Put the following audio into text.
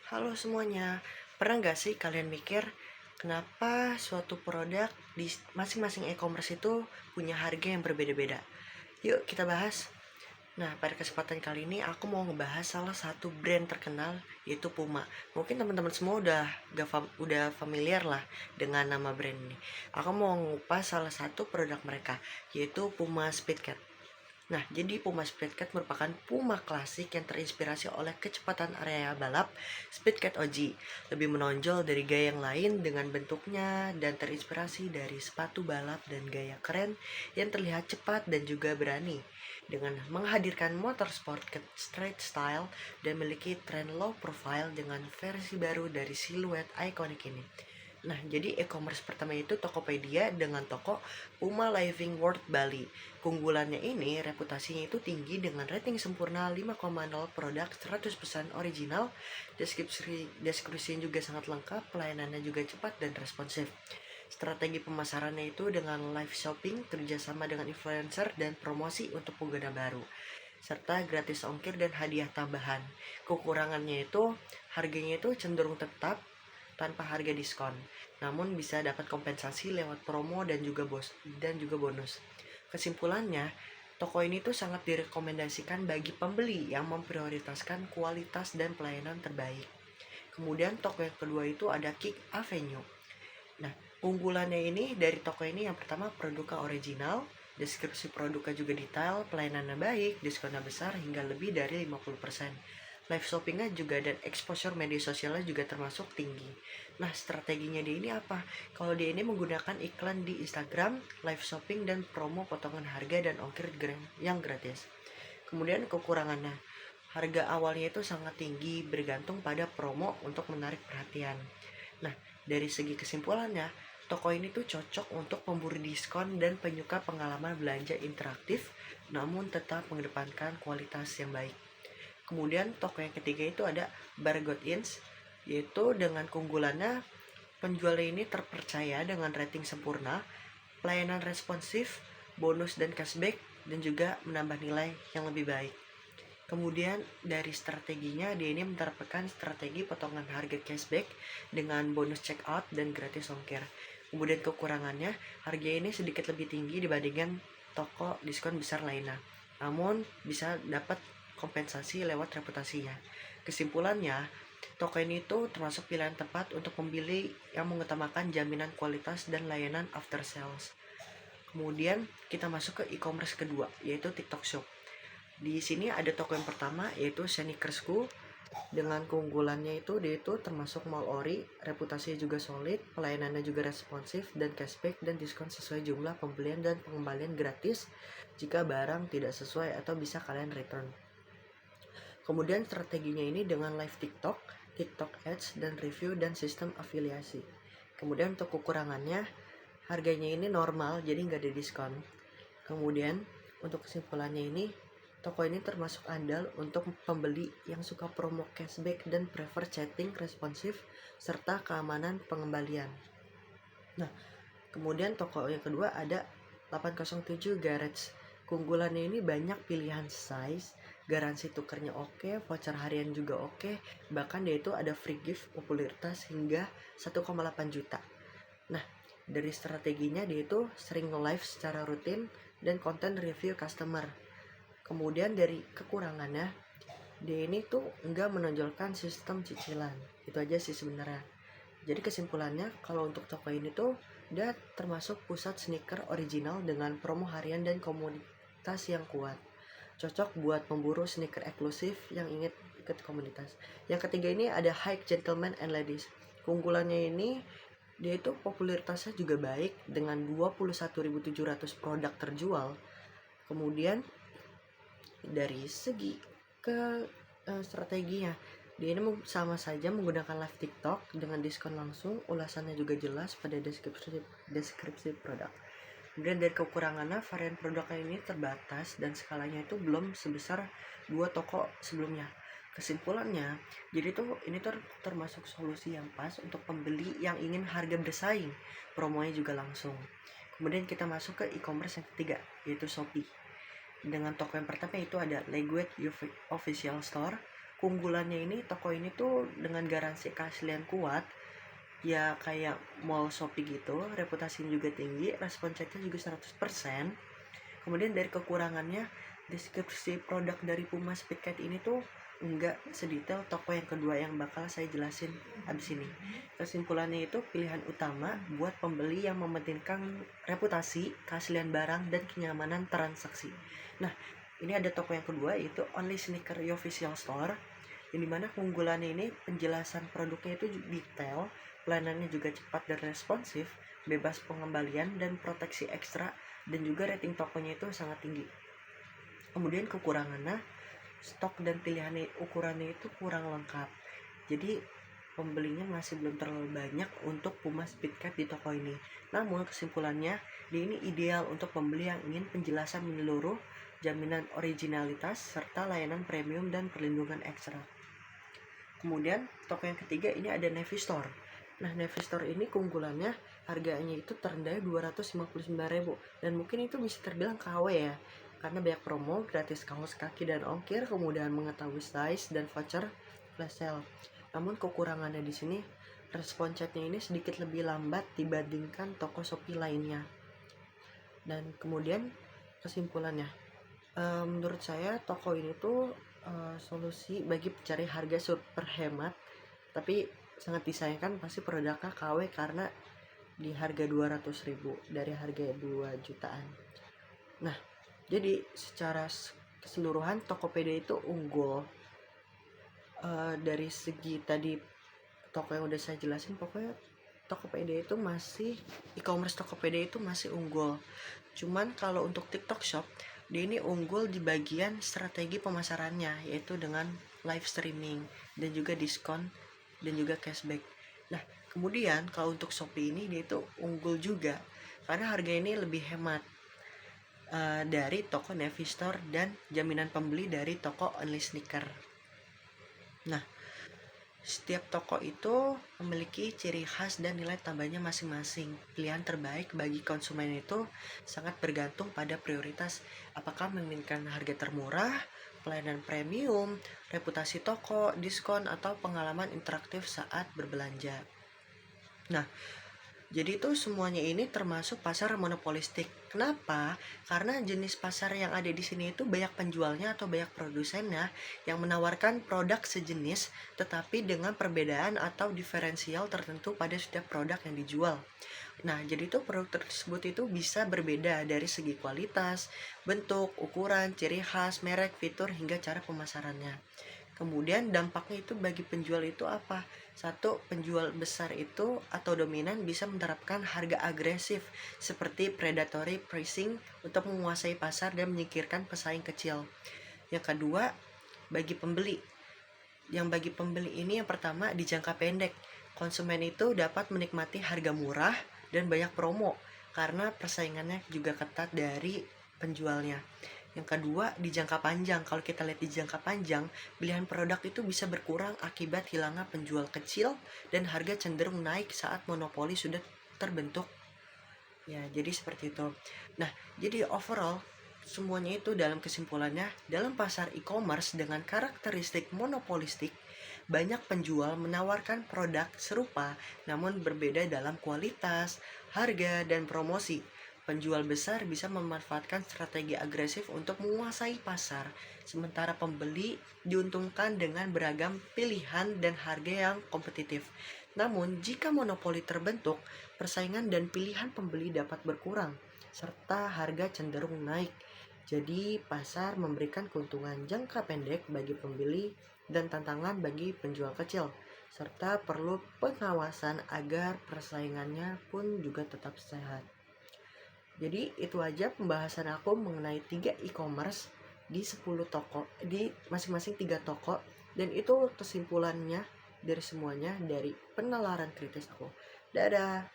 Halo semuanya, pernah nggak sih kalian mikir kenapa suatu produk di masing-masing e-commerce itu punya harga yang berbeda-beda? Yuk kita bahas. Nah, pada kesempatan kali ini aku mau ngebahas salah satu brand terkenal yaitu Puma. Mungkin teman-teman semua udah familiar lah dengan nama brand ini. Aku mau ngupas salah satu produk mereka yaitu Puma Speedcat. Nah, jadi Puma Speedcat merupakan Puma klasik yang terinspirasi oleh kecepatan area balap Speedcat OG. Lebih menonjol dari gaya yang lain dengan bentuknya dan terinspirasi dari sepatu balap dan gaya keren yang terlihat cepat dan juga berani. Dengan menghadirkan motorsport ke street style dan memiliki tren low profile dengan versi baru dari siluet ikonik ini. Nah, jadi e-commerce pertama itu Tokopedia dengan toko Puma Living World Bali. Keunggulannya ini, reputasinya itu tinggi dengan rating sempurna 5,0 produk 100% original, deskripsi juga sangat lengkap, pelayanannya juga cepat dan responsif. Strategi pemasarannya itu dengan live shopping, kerjasama dengan influencer, dan promosi untuk pengguna baru serta gratis ongkir dan hadiah tambahan. Kekurangannya itu harganya itu cenderung tetap tanpa harga diskon, namun bisa dapat kompensasi lewat promo dan juga bonus. Kesimpulannya, toko ini tuh sangat direkomendasikan bagi pembeli yang memprioritaskan kualitas dan pelayanan terbaik. Kemudian toko yang kedua itu ada Kick Avenue. Nah, unggulannya ini dari toko ini yang pertama produknya original, deskripsi produknya juga detail, pelayanannya baik, diskonnya besar hingga lebih dari 50%. Live shoppingnya juga dan exposure media sosialnya juga termasuk tinggi. Nah, strateginya dia ini apa? Kalau dia ini menggunakan iklan di Instagram, live shopping dan promo potongan harga dan ongkir yang gratis. Kemudian kekurangannya, harga awalnya itu sangat tinggi bergantung pada promo untuk menarik perhatian. Nah, dari segi kesimpulannya, toko ini tuh cocok untuk pemburu diskon dan penyuka pengalaman belanja interaktif, namun tetap mengedepankan kualitas yang baik. Kemudian toko yang ketiga itu ada Bargot Inns, yaitu dengan keunggulannya penjual ini terpercaya dengan rating sempurna, pelayanan responsif, bonus dan cashback, dan juga menambah nilai yang lebih baik. Kemudian dari strateginya dia ini menerapkan strategi potongan harga cashback dengan bonus checkout dan gratis ongkir. Kemudian kekurangannya, harga ini sedikit lebih tinggi dibandingkan toko diskon besar lainnya. Namun bisa dapat kompensasi lewat reputasinya. Kesimpulannya, toko ini tuh termasuk pilihan tepat untuk pembeli yang mengutamakan jaminan kualitas dan layanan after sales. Kemudian kita masuk ke e-commerce kedua, yaitu TikTok Shop. Di sini ada toko yang pertama yaitu Sneakersku. Dengan keunggulannya itu dia itu termasuk mall ori, reputasinya juga solid, pelayanannya juga responsif dan cashback dan diskon sesuai jumlah pembelian dan pengembalian gratis jika barang tidak sesuai atau bisa kalian return. Kemudian strateginya ini dengan live TikTok, TikTok Ads dan review dan sistem afiliasi. Kemudian untuk kekurangannya, harganya ini normal jadi nggak ada diskon. Kemudian untuk kesimpulannya ini, toko ini termasuk andal untuk pembeli yang suka promo cashback dan prefer chatting responsif serta keamanan pengembalian. Nah, kemudian toko yang kedua ada 807 Garage. Keunggulannya ini banyak pilihan size, garansi tukernya oke, voucher harian juga oke, bahkan dia itu ada free gift popularitas hingga 1,8 juta. Nah, dari strateginya dia itu sering live secara rutin dan konten review customer. Kemudian dari kekurangannya, dia ini tuh enggak menonjolkan sistem cicilan. Itu aja sih sebenarnya. Jadi kesimpulannya, kalau untuk toko ini tuh dia termasuk pusat sneaker original dengan promo harian dan komunitas yang kuat. Cocok buat pemburu sneaker eksklusif yang ingin ikut komunitas. Yang ketiga ini ada High Gentlemen and Ladies. Keunggulannya ini dia itu popularitasnya juga baik dengan 21.700 produk terjual. Kemudian dari segi strateginya, dia ini sama saja menggunakan live TikTok dengan diskon langsung, ulasannya juga jelas pada deskripsi produk. Kemudian dari kekurangannya, varian produknya ini terbatas dan skalanya itu belum sebesar dua toko sebelumnya. Kesimpulannya, jadi tuh ini tuh termasuk solusi yang pas untuk pembeli yang ingin harga bersaing, promonya juga langsung. Kemudian kita masuk ke e-commerce yang ketiga, yaitu Shopee. Dengan toko yang pertama itu ada Leguet Official Store. keunggulannya ini, toko ini tuh dengan garansi keaslian kuat, ya kayak mall Shopee gitu, reputasinya juga tinggi, respon chatnya juga 100%. Kemudian dari kekurangannya, deskripsi produk dari Puma Speedcat ini tuh enggak sedetail toko yang kedua yang bakal saya jelasin abis ini. Kesimpulannya itu pilihan utama buat pembeli yang mementingkan reputasi, keaslian barang, dan kenyamanan transaksi. Nah, ini ada toko yang kedua yaitu Only Sneaker Official Store, yang dimana keunggulannya ini penjelasan produknya itu detail, pelayanannya juga cepat dan responsif, bebas pengembalian dan proteksi ekstra, dan juga rating tokonya itu sangat tinggi. Kemudian kekurangannya, stok dan pilihannya ukurannya itu kurang lengkap, jadi pembelinya masih belum terlalu banyak untuk Puma Speedcat di toko ini. Namun kesimpulannya, ini ideal untuk pembeli yang ingin penjelasan menyeluruh, jaminan originalitas, serta layanan premium dan perlindungan ekstra. Kemudian toko yang ketiga ini ada Navy Store. Nah, Navy Store ini keunggulannya harganya itu terendah 259.000, dan mungkin itu bisa terbilang KW ya, karena banyak promo, gratis kaos kaki dan ongkir, kemudahan mengetahui size dan voucher flash sale. Namun kekurangannya di sini, respon chatnya ini sedikit lebih lambat dibandingkan toko Shopee lainnya. Dan kemudian kesimpulannya, menurut saya toko ini tuh solusi bagi pencari harga super hemat, tapi sangat disayangkan pasti produknya KW karena di harga 200.000 dari harga 2 jutaan. Nah, jadi secara keseluruhan Tokopedia itu unggul. Dari segi tadi toko yang udah saya jelasin, pokoknya Tokopedia itu masih, e-commerce Tokopedia itu masih unggul. Cuman kalau untuk TikTok Shop, dia ini unggul di bagian strategi pemasarannya, yaitu dengan live streaming dan juga diskon dan juga cashback. Nah, kemudian kalau untuk Shopee ini dia itu unggul juga karena harga ini lebih hemat dari toko Navy Store dan jaminan pembeli dari toko Only Sneaker. Nah, setiap toko itu memiliki ciri khas dan nilai tambahnya masing-masing. Pilihan terbaik bagi konsumen itu sangat bergantung pada prioritas, apakah menginginkan harga termurah, pelayanan premium, reputasi toko, diskon, atau pengalaman interaktif saat berbelanja. Nah, jadi itu semuanya ini termasuk pasar monopolistik. Kenapa? Karena jenis pasar yang ada di sini itu banyak penjualnya atau banyak produsennya yang menawarkan produk sejenis tetapi dengan perbedaan atau diferensial tertentu pada setiap produk yang dijual. Nah, jadi itu produk tersebut itu bisa berbeda dari segi kualitas, bentuk, ukuran, ciri khas, merek, fitur, hingga cara pemasarannya. Kemudian dampaknya itu bagi penjual itu apa? Satu, penjual besar itu atau dominan bisa menerapkan harga agresif seperti predatory pricing untuk menguasai pasar dan menyingkirkan pesaing kecil. Yang kedua, bagi pembeli. Bagi pembeli ini yang pertama, di jangka pendek, konsumen itu dapat menikmati harga murah dan banyak promo karena persaingannya juga ketat dari penjualnya. Yang kedua, di jangka panjang, kalau kita lihat di jangka panjang, pilihan produk itu bisa berkurang akibat hilangnya penjual kecil dan harga cenderung naik saat monopoli sudah terbentuk. Ya, jadi seperti itu. Nah, jadi overall semuanya itu dalam kesimpulannya, dalam pasar e-commerce dengan karakteristik monopolistik, banyak penjual menawarkan produk serupa namun berbeda dalam kualitas, harga, dan promosi. Penjual besar bisa memanfaatkan strategi agresif untuk menguasai pasar, sementara pembeli diuntungkan dengan beragam pilihan dan harga yang kompetitif. Namun, jika monopoli terbentuk, persaingan dan pilihan pembeli dapat berkurang, serta harga cenderung naik. Jadi, pasar memberikan keuntungan jangka pendek bagi pembeli dan tantangan bagi penjual kecil, serta perlu pengawasan agar persaingannya pun juga tetap sehat. Jadi itu aja pembahasan aku mengenai 3 e-commerce di 10 toko, di masing-masing 3 toko, dan itu kesimpulannya dari semuanya dari penalaran kritis aku. Dadah.